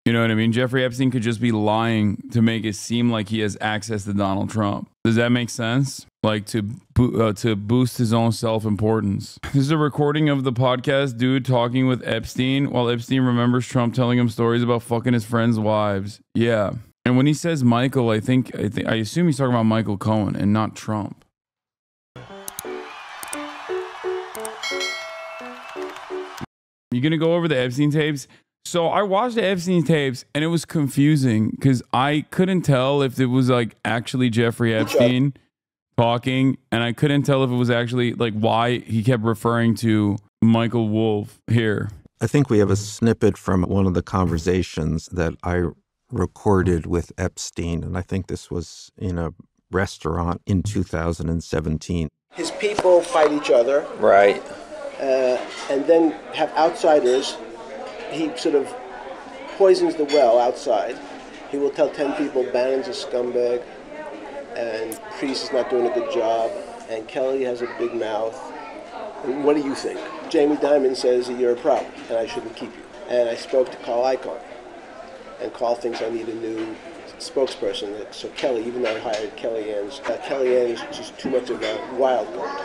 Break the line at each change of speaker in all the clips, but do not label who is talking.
You know what I mean? Jeffrey Epstein could just be lying to make it seem like he has access to Donald Trump. Does that make sense? Like to boost his own self-importance. This is a recording of the podcast dude talking with Epstein while Epstein remembers Trump telling him stories about fucking his friends' wives. Yeah. And when he says Michael, I assume he's talking about Michael Cohen and not Trump. You gonna go over the Epstein tapes? So I watched the Epstein tapes and it was confusing because I couldn't tell if it was like actually Jeffrey Epstein talking, and I couldn't tell if it was actually like why he kept referring to Michael Wolff here.
I think we have a snippet from one of the conversations that I recorded with Epstein, and I think this was in a restaurant in 2017.
His people fight each other.
Right.
And then have outsiders. He sort of poisons the well outside. He will tell 10 people Bannon's a scumbag, and Priest is not doing a good job, and Kelly has a big mouth. And what do you think? Jamie Dimon says that you're a problem, and I shouldn't keep you. And I spoke to Carl Icahn, and Carl thinks I need a new spokesperson. So Kelly, even though I hired Kellyanne's just too much of a wild card.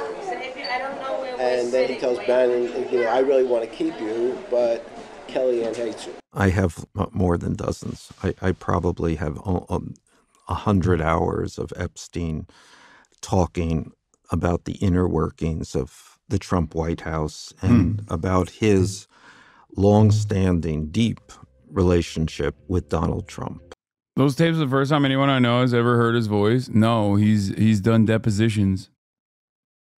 And then he tells Bannon, I really want to keep you, but Kellyanne hates you.
I have more than dozens. I probably have 100 hours of Epstein talking about the inner workings of the Trump White House and about his long-standing, deep relationship with Donald Trump.
Those tapes are the first time anyone I know has ever heard his voice. No, he's done depositions.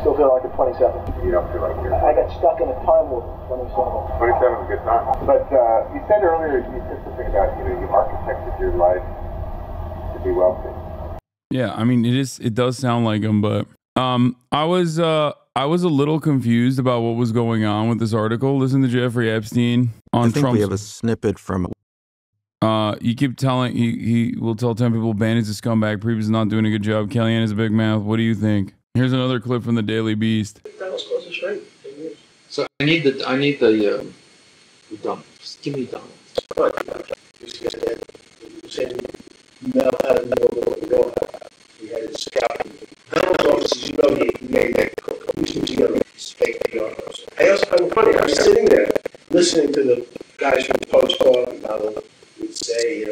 Still feel like a 27.
You don't feel like you're...
I got stuck in a time loop. 27.
27 is a good time. But you said earlier, you said something about, you architected your life to be wealthy.
Yeah, I mean, it does sound like him, but I was a little confused about what was going on with this article. Listen to Jeffrey Epstein on Trump's...
I think we have a snippet from...
You keep telling... He will tell 10 people Bannon's a scumbag, Priest is not doing a good job, Kellyanne has a big mouth. What do you think? Here's another clip from the Daily Beast.
That was close to straight.
So I need the dump. Just give me dump.
We had his scouting. Donald's offices, he made that fake articles. I'm funny, I was sitting there listening to the guys from the Post talk. Donald would say,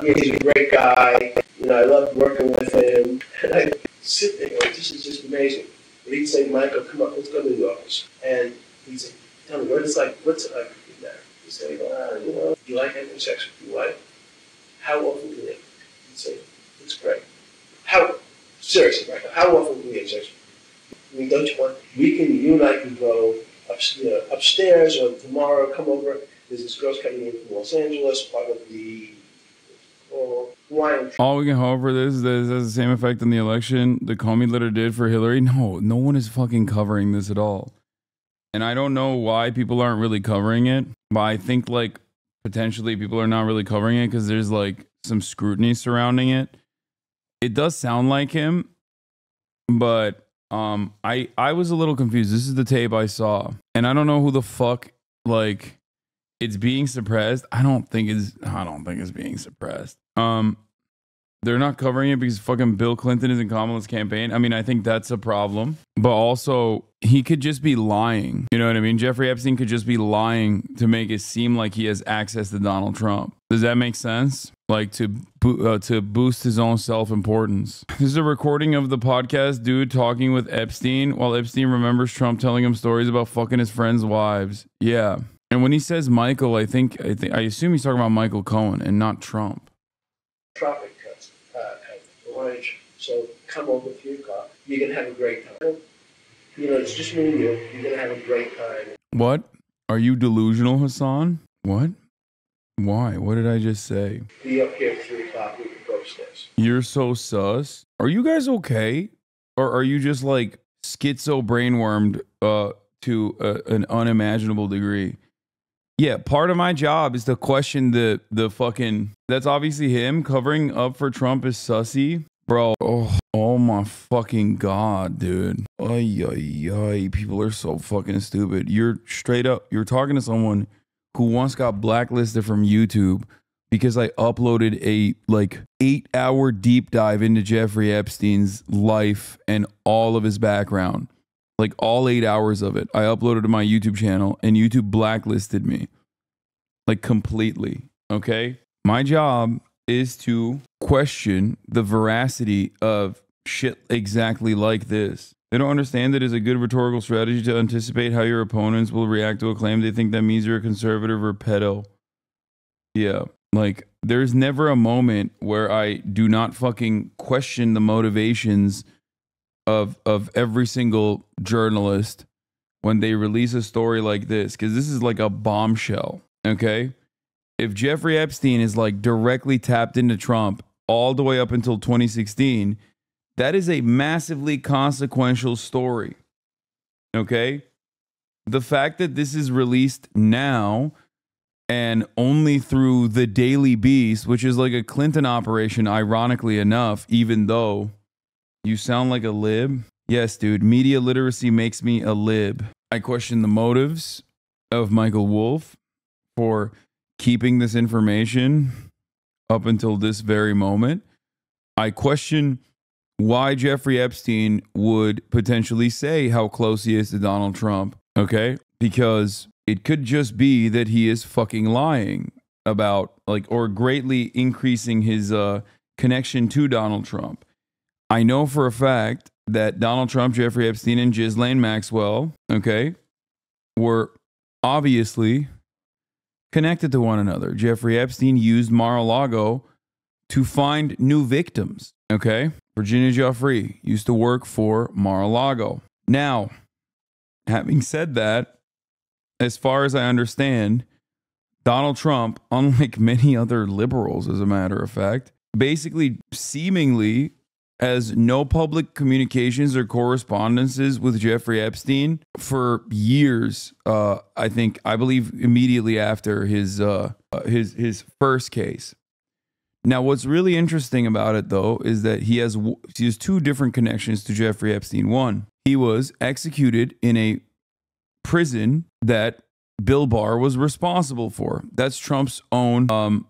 he's a great guy. I loved working with him. And I sit there going, this is just amazing. And he'd say, Michael, come on, let's go to the office. And he'd say, tell me, what's it like in there? He'd say, you like having sex with your wife? How often do you? He'd say, it's great. Seriously, Michael, how often do you have sex? I mean, don't you want, you and I can go upstairs, or tomorrow come over. There's this girl's coming in from Los Angeles, part of the Hawaiian.
All we can hope for this has the same effect in the election the Comey letter did for Hillary. No one is fucking covering this at all. And I don't know why people aren't really covering it, but I think like potentially people are not really covering it because there's like some scrutiny surrounding it. It does sound like him, but I was a little confused. This is the tape I saw, and I don't know who the fuck like it's being suppressed. I don't think it's being suppressed. They're not covering it because fucking Bill Clinton is in Kamala's campaign. I mean, I think that's a problem. But also, he could just be lying. You know what I mean? Jeffrey Epstein could just be lying to make it seem like he has access to Donald Trump. Does that make sense? Like to boost his own self-importance. This is a recording of the podcast dude talking with Epstein while Epstein remembers Trump telling him stories about fucking his friends' wives. Yeah. And when he says Michael, I assume he's talking about Michael Cohen and not Trump.
Tropic cuts, orange. So come over with your car. You're gonna have a great time. It's just me and you. You're gonna have a great time.
What? Are you delusional, Hasan? What? Why? What did I just say?
Be up here at 3 o'clock. We can go upstairs.
You're so sus. Are you guys okay? Or are you just like schizo brainwormed to an unimaginable degree? Yeah, part of my job is to question the fucking... That's obviously him covering up for Trump is sussy. Bro, oh my fucking God, dude. Ay. People are so fucking stupid. You're straight up... You're talking to someone who once got blacklisted from YouTube because I uploaded a like 8-hour deep dive into Jeffrey Epstein's life and all of his background. Like all 8 hours of it. I uploaded to my YouTube channel and YouTube blacklisted me. Like completely. Okay? My job is to question the veracity of shit exactly like this. They don't understand that it's a good rhetorical strategy to anticipate how your opponents will react to a claim. They think that means you're a conservative or pedo. Yeah. Like, there's never a moment where I do not fucking question the motivations of every single journalist when they release a story like this, because this is like a bombshell, okay? If Jeffrey Epstein is like directly tapped into Trump all the way up until 2016, that is a massively consequential story, okay? The fact that this is released now and only through the Daily Beast, which is like a Clinton operation, ironically enough, even though you sound like a lib. Yes, dude, media literacy makes me a lib. I question the motives of Michael Wolff for keeping this information up until this very moment. I question why Jeffrey Epstein would potentially say how close he is to Donald Trump, okay? Because it could just be that he is fucking lying about, like, or greatly increasing his connection to Donald Trump. I know for a fact that Donald Trump, Jeffrey Epstein, and Ghislaine Maxwell, okay, were obviously connected to one another. Jeffrey Epstein used Mar-a-Lago to find new victims, okay? Virginia Giuffre used to work for Mar-a-Lago. Now, having said that, as far as I understand, Donald Trump, unlike many other liberals, as a matter of fact, basically seemingly has no public communications or correspondences with Jeffrey Epstein for years. I believe immediately after his first case. Now, what's really interesting about it, though, is that he has two different connections to Jeffrey Epstein. One, he was executed in a prison that Bill Barr was responsible for. That's Trump's own.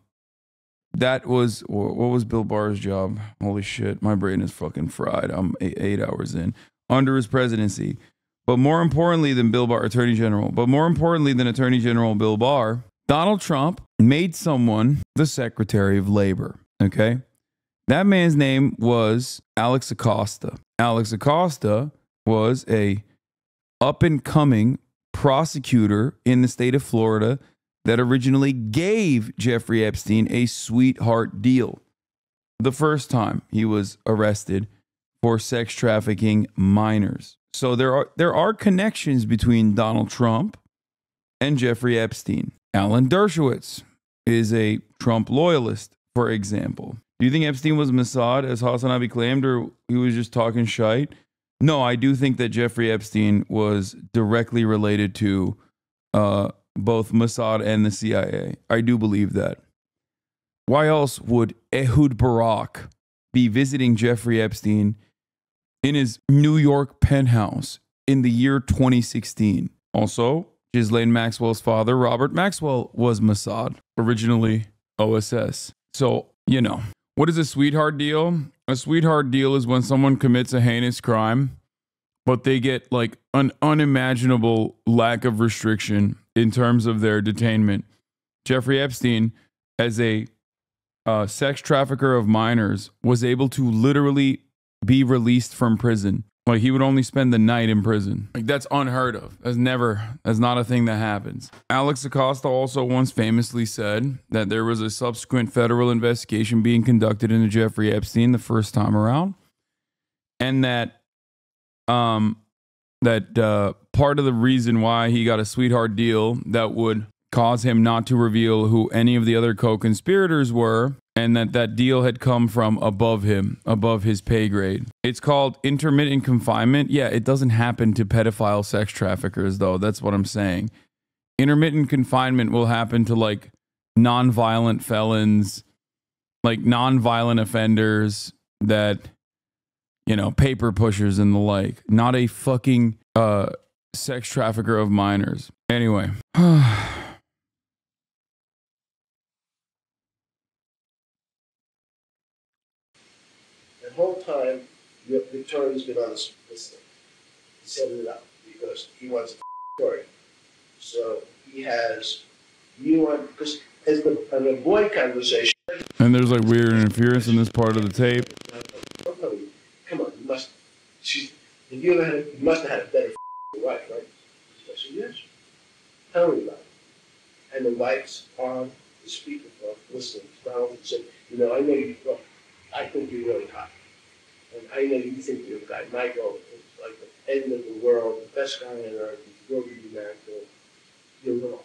That was, what was Bill Barr's job? Holy shit, my brain is fucking fried. I'm 8 hours in. Under his presidency. But more importantly than Bill Barr, Attorney General, but more importantly than Attorney General Bill Barr, Donald Trump made someone the Secretary of Labor, okay? That man's name was Alex Acosta. Alex Acosta was a up-and-coming prosecutor in the state of Florida that originally gave Jeffrey Epstein a sweetheart deal the first time he was arrested for sex trafficking minors. So there are connections between Donald Trump and Jeffrey Epstein. Alan Dershowitz is a Trump loyalist, for example. Do you think Epstein was Mossad, as HasanAbi claimed, or he was just talking shite? No, I do think that Jeffrey Epstein was directly related to both Mossad and the CIA. I do believe that. Why else would Ehud Barak be visiting Jeffrey Epstein in his New York penthouse in the year 2016? Also, Ghislaine Maxwell's father, Robert Maxwell, was Mossad, originally OSS. So, you know, what is a sweetheart deal? A sweetheart deal is when someone commits a heinous crime, but they get like an unimaginable lack of restriction in terms of their detainment. Jeffrey Epstein, as a sex trafficker of minors, was able to literally be released from prison. Like, he would only spend the night in prison. Like, that's unheard of. That's not a thing that happens. Alex Acosta also once famously said that there was a subsequent federal investigation being conducted into Jeffrey Epstein the first time around, and that part of the reason why he got a sweetheart deal that would cause him not to reveal who any of the other co-conspirators were, and that deal had come from above him, above his pay grade. It's called intermittent confinement. Yeah, it doesn't happen to pedophile sex traffickers, though. That's what I'm saying. Intermittent confinement will happen to like non-violent felons, like non-violent offenders that, you know, paper pushers and the like. Not a fucking sex trafficker of minors. Anyway.
whole time, the attorney's been on this thing. He set it up because he wants a story. So he has you on, because as an avoid conversation.
And there's like weird interference in this part of the tape.
Come on, you must. You must have had a better wife, right? I said, yes. Tell me about it. And the wife's on the speakerphone listening to Donald and said, you know, I know you. Well, I think you're really hot, and I know you think you're a guy. Michael is like the end of the world, the best guy on earth. You'll be married to him. You're wrong.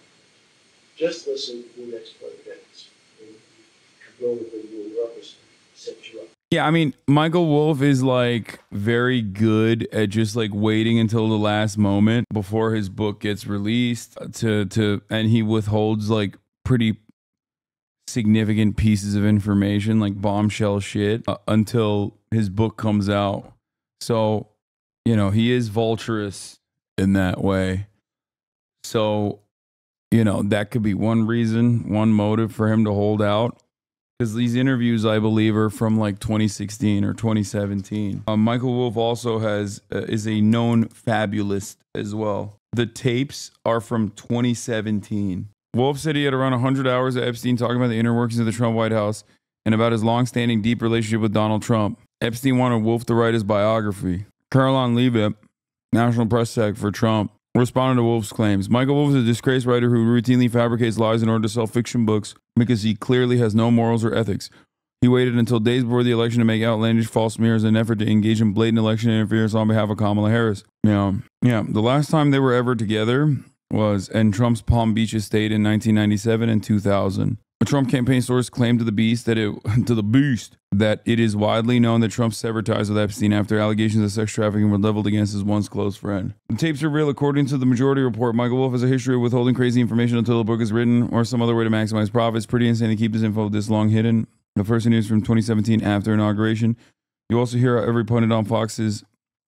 Just listen to the next 20 minutes. And you go with the office, set you up.
Yeah, I mean, Michael Wolff is like very good at just like waiting until the last moment before his book gets released and he withholds like pretty significant pieces of information, like bombshell shit, until his book comes out. So, you know, he is vulturous in that way. So, you know, that could be one reason, one motive for him to hold out. Because these interviews, I believe, are from like 2016 or 2017. Michael Wolff also is a known fabulist as well. The tapes are from 2017. Wolff said he had around 100 hours of Epstein talking about the inner workings of the Trump White House and about his long-standing deep relationship with Donald Trump. Epstein wanted Wolff to write his biography. Caroline Leavitt, National Press Sec for Trump, responded to Wolff's claims. Michael Wolff is a disgraced writer who routinely fabricates lies in order to sell fiction books because he clearly has no morals or ethics. He waited until days before the election to make outlandish false smears in an effort to engage in blatant election interference on behalf of Kamala Harris. Yeah. The last time they were ever together was in Trump's Palm Beach estate in 1997 and 2000. A Trump campaign source claimed to the Beast that it is widely known that Trump severed ties with Epstein after allegations of sex trafficking were leveled against his once close friend. The tapes are real. According to the Majority Report, Michael Wolff has a history of withholding crazy information until the book is written or some other way to maximize profits. Pretty insane to keep this info this long hidden. The first news from 2017 after inauguration. You also hear how every pundit on Fox's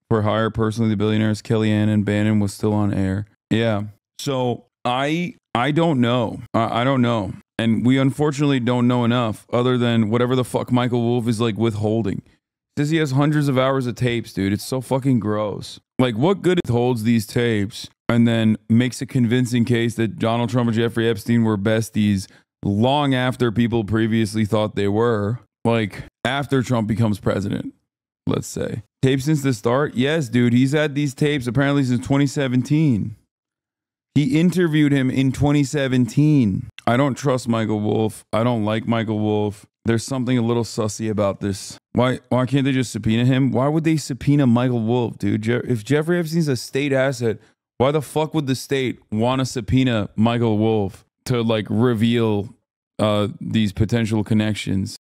For Hire, personally the billionaires Kellyanne and Bannon was still on air. Yeah. So I don't know. I don't know. And we unfortunately don't know enough other than whatever the fuck Michael Wolff is like withholding. Says he has hundreds of hours of tapes, dude. It's so fucking gross. Like, what good it holds these tapes and then makes a convincing case that Donald Trump and Jeffrey Epstein were besties long after people previously thought they were. Like, after Trump becomes president, let's say. Tapes since the start? Yes, dude. He's had these tapes apparently since 2017. He interviewed him in 2017. I don't trust Michael Wolff. I don't like Michael Wolff. There's something a little sussy about this. Why can't they just subpoena him? Why would they subpoena Michael Wolff, dude? If Jeffrey Epstein's a state asset, why the fuck would the state want to subpoena Michael Wolff to like reveal these potential connections?